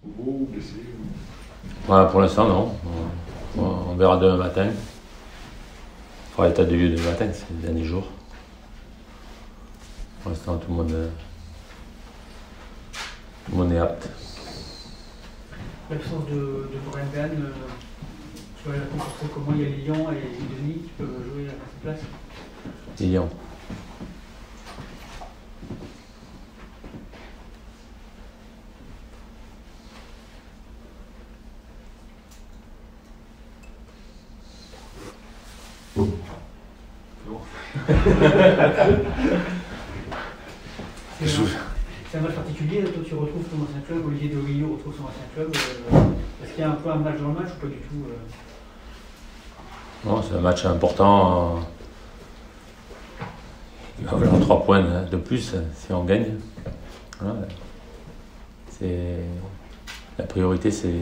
Nouveau ou blessé Ouais, pour l'instant, non. On verra demain matin. On fera l'état de lieu demain matin, c'est le dernier jour. Pour l'instant, tout le monde est apte. L'absence de Brian Vehan, tu vas la compenser comment? Il y a Lilian et Denis qui peuvent jouer à cette place. Lilian. C'est un match particulier, toi tu retrouves ton ancien club, Olivier de Rio retrouve son ancien club. Est-ce qu'il y a un peu un match dans le match ou pas du tout Non, c'est un match important. Il va falloir 3 points de plus si on gagne. Voilà. La priorité, c'est.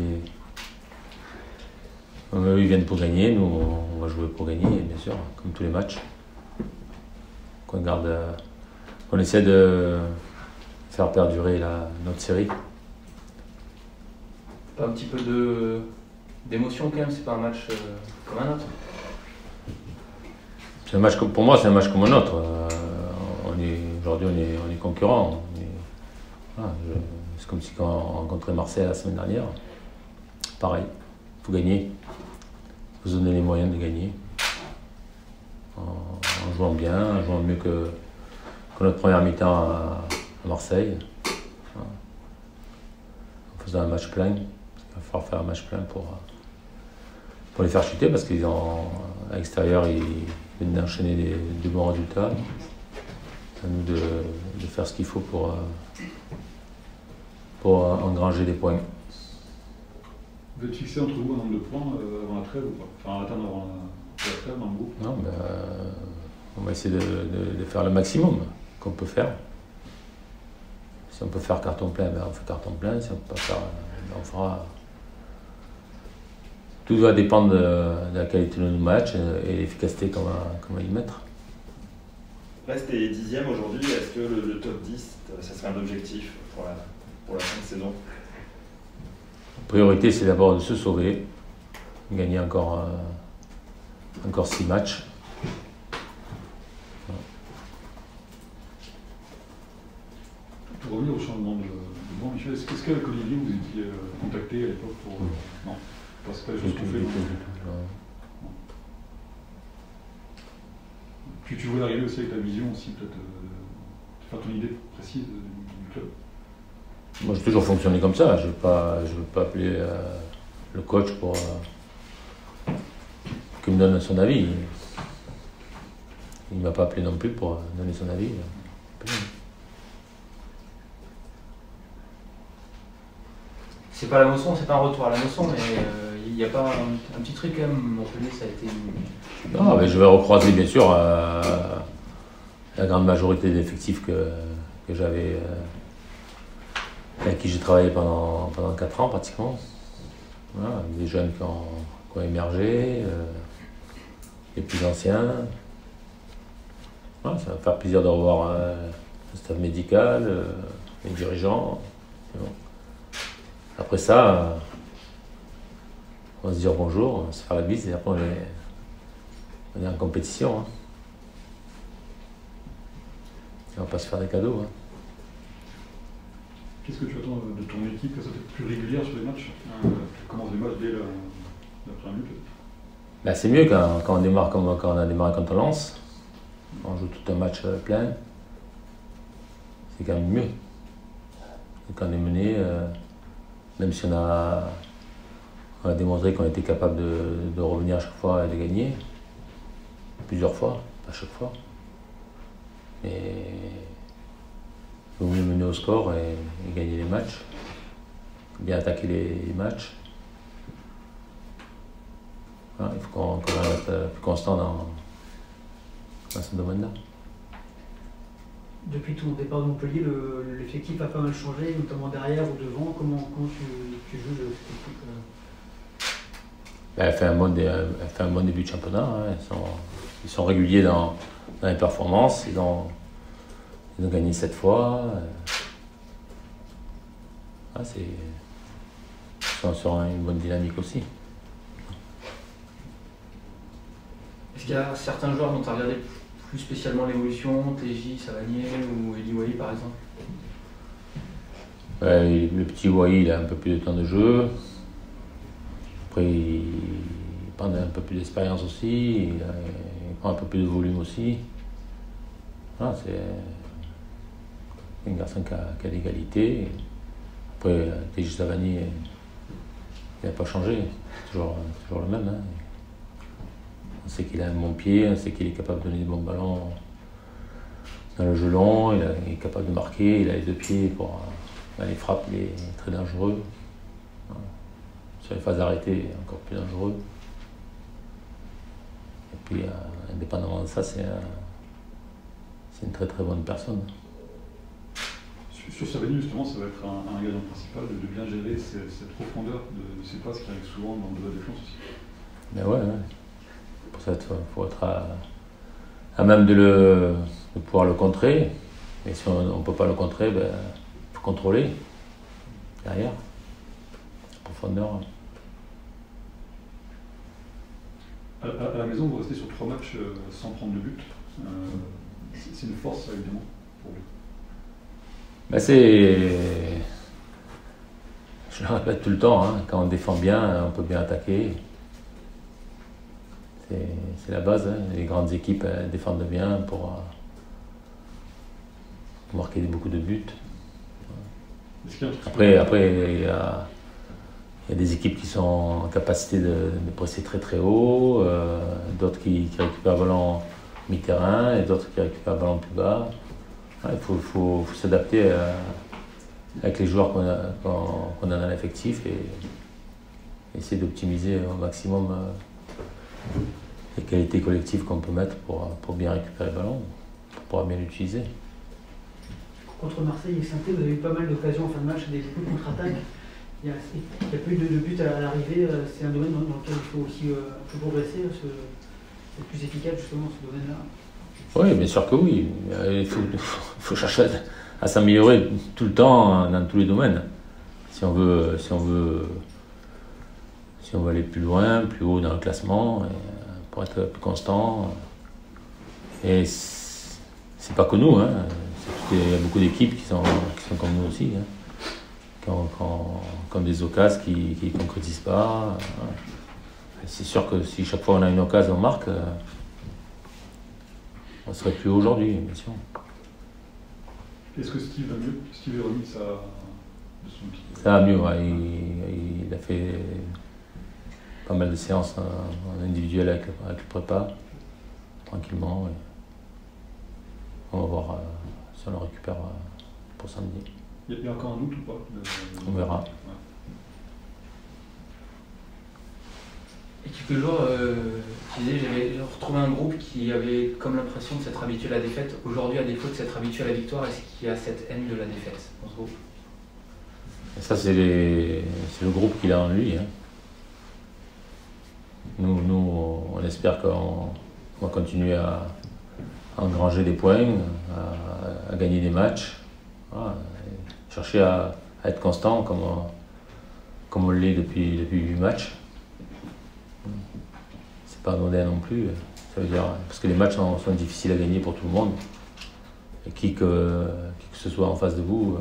Eux, ils viennent pour gagner, nous, on va jouer pour gagner, bien sûr, comme tous les matchs. On essaie de faire perdurer notre série. Pas un petit peu d'émotion quand même, c'est pas un match comme un autre. Pour moi, c'est un match comme un autre. Aujourd'hui, on est concurrents. Voilà, c'est comme si quand on rencontrait Marseille la semaine dernière. Pareil, il faut gagner. Il faut se donner les moyens de gagner. En jouant bien, en jouant mieux que notre première mi-temps à Marseille. Voilà. En faisant un match plein. Il va falloir faire un match plein pour les faire chuter parce qu'à l'extérieur, ils viennent d'enchaîner des bons résultats. C'est à nous de faire ce qu'il faut pour engranger des points. Vous êtes fixé entre vous un nombre de points avant la trêve ou pas? Enfin, atteindre avant la trêve dans le groupe? Non, on va essayer de faire le maximum qu'on peut faire. Si on peut faire carton plein, on fait carton plein. Si on peut pas faire, on fera. Tout va dépendre de la qualité de nos matchs et l'efficacité qu'on va y mettre. Reste et 10e aujourd'hui, est-ce que le top 10, ça serait un objectif pour la fin de saison? La priorité, c'est d'abord de se sauver, gagner encore 6 matchs. Pour revenir au changement de banc, Michel, est-ce qu'avec Olivier vous étiez contacté à l'époque pour. Non, c'est pas les choses qu'on fait. Tu voulais arriver aussi avec ta vision aussi, peut-être, de faire ton idée précise du club? Moi, j'ai toujours fonctionné comme ça. Je ne veux pas appeler le coach pour qu'il me donne son avis. Il ne m'a pas appelé non plus pour donner son avis. C'est pas la Mosson, c'est pas un retour à la Mosson, mais il n'y a pas un petit truc quand même. Montpellier, ça a été. Non, mais je vais recroiser bien sûr la grande majorité d'effectifs que j'avais, avec qui j'ai travaillé pendant 4 ans pratiquement. Voilà, des jeunes qui ont émergé, les plus anciens. Voilà, ça va faire plaisir de revoir le staff médical, les dirigeants. Bon. Après ça, on va se dire bonjour, on va se faire la bise et après on est en compétition. Hein. Et on va pas se faire des cadeaux. Hein. Qu'est-ce que tu attends de ton équipe, que ça soit plus régulière sur les matchs? Tu commences les matchs dès la première minute? C'est mieux quand on démarre comme quand on a démarré contre Lens. On joue tout un match plein. C'est quand même mieux. Et quand on est mené, même si on a démontré qu'on était capable de revenir à chaque fois et de gagner, plusieurs fois, pas chaque fois. Mais il vaut mieux mener au score et gagner les matchs, bien attaquer les matchs. Voilà, il faut qu'on reste plus constant dans ce domaine-là. Depuis ton départ de Montpellier, l'effectif a pas mal changé, notamment derrière ou devant. Comment tu joues cette équipe Elle fait un bon début de championnat. Hein. Ils sont réguliers dans les performances. Ils ont gagné 7 fois. sont sur une bonne dynamique aussi. Est-ce qu'il y a certains joueurs dont tu as regardé plus spécialement l'évolution, TJ, Savanier ou Eli Wahi par exemple? Ouais, le petit Wahi, il a un peu plus de temps de jeu. Après, il prend un peu plus d'expérience aussi. Il prend un peu plus de volume aussi. Ah, c'est un garçon qui a l'égalité. Après, TJ Savanier, il n'a pas changé. C'est toujours le même. Hein. On sait qu'il a un bon pied, on sait qu'il est capable de donner des bons ballons dans le jeu long, il est capable de marquer, il a les deux pieds pour les frappes, il est très dangereux. Sur les phases arrêtées, il est encore plus dangereux. Et puis, indépendamment de ça, c'est une très très bonne personne. Sur Savanier, justement, ça va être un ingrédient principal de bien gérer cette profondeur de ces passes qui arrivent souvent dans de la défense aussi. Ben ouais. Pour ça, il faut être à même de pouvoir le contrer. Et si on ne peut pas le contrer, il faut contrôler derrière, la profondeur. À la maison, vous restez sur 3 matchs sans prendre de but. C'est une force, ça, évidemment, pour vous. Je le répète tout le temps, hein, quand on défend bien, on peut bien attaquer. C'est la base, hein. Les grandes équipes défendent bien pour marquer beaucoup de buts. Après il y a des équipes qui sont en capacité de presser très très haut, d'autres qui récupèrent le ballon mi-terrain et d'autres qui récupèrent le ballon plus bas. Il faut s'adapter avec les joueurs qu'on a dans l'effectif et essayer d'optimiser au maximum les qualités collectives qu'on peut mettre pour bien récupérer le ballon, pour pouvoir bien l'utiliser. Contre Marseille et Saint-Étienne, vous avez eu pas mal d'occasions en fin de match, des coups de contre-attaque. Il n'y a pas eu de but à l'arrivée. C'est un domaine dans lequel il faut aussi progresser, être plus efficace justement dans ce domaine-là. Oui, bien sûr que oui. Il faut chercher à s'améliorer tout le temps dans tous les domaines. Si on veut aller plus loin, plus haut dans le classement, pour être plus constant. Et c'est pas que nous, hein. Il y a beaucoup d'équipes qui sont comme nous aussi, hein. Comme des occasions qui ne concrétisent pas. C'est sûr que si chaque fois on a une occasion, on marque, on serait plus haut aujourd'hui, bien sûr. Est-ce que Steve va mieux? Steve est remis de son pied? Ça va mieux, ouais. Il a fait pas mal de séances en individuel avec le prépa, tranquillement. Et on va voir si on le récupère pour samedi. Il y a encore un doute ou pas? On verra. Ouais. Et quelques jours, tu disais, j'avais retrouvé un groupe qui avait comme l'impression de s'être habitué à la défaite. Aujourd'hui, à défaut de s'être habitué à la victoire, est-ce qu'il y a cette haine de la défaite dans ce groupe? Et ça, c'est le groupe qu'il a en lui, hein. Nous, on espère qu'on va continuer à engranger des points, à gagner des matchs. Voilà, chercher à être constant comme on l'est depuis 8 matchs. C'est pas anodin non plus. Ça veut dire, parce que les matchs sont difficiles à gagner pour tout le monde. Et qui que ce soit en face de vous,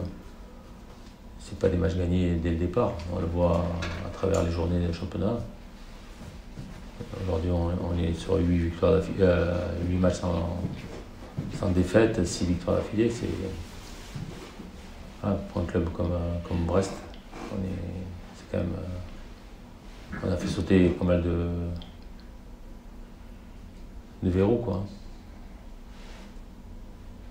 c'est pas des matchs gagnés dès le départ. On le voit à travers les journées des championnats. Aujourd'hui, on est sur 8 matchs sans défaite, 6 victoires d'affilée. Pour un club comme Brest, c'est quand même. On a fait sauter pas mal de verrous, quoi.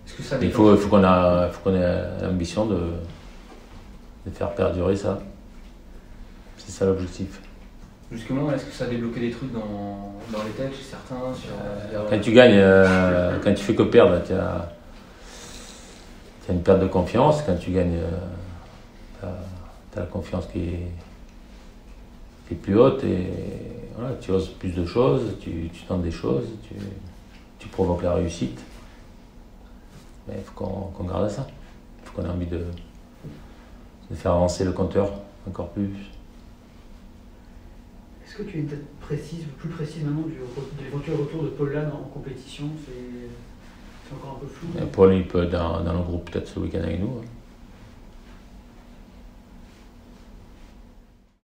Est-ce que ça il faut qu'on ait l'ambition de faire perdurer ça. C'est ça l'objectif. Justement, est-ce que ça a débloqué des trucs dans les têtes chez certains Quand tu gagnes, quand tu fais que perdre, tu as une perte de confiance. Quand tu gagnes, tu as la confiance qui est plus haute et voilà, tu oses plus de choses, tu tentes des choses, tu provoques la réussite. Mais il faut qu'on garde ça. Il faut qu'on ait envie de faire avancer le compteur encore plus. que tu as une date précise, plus précise maintenant de l'éventuel retour de Paul Lannes en compétition? C'est encore un peu flou. Paul, il peut être dans le groupe peut-être ce week-end avec nous. Hein.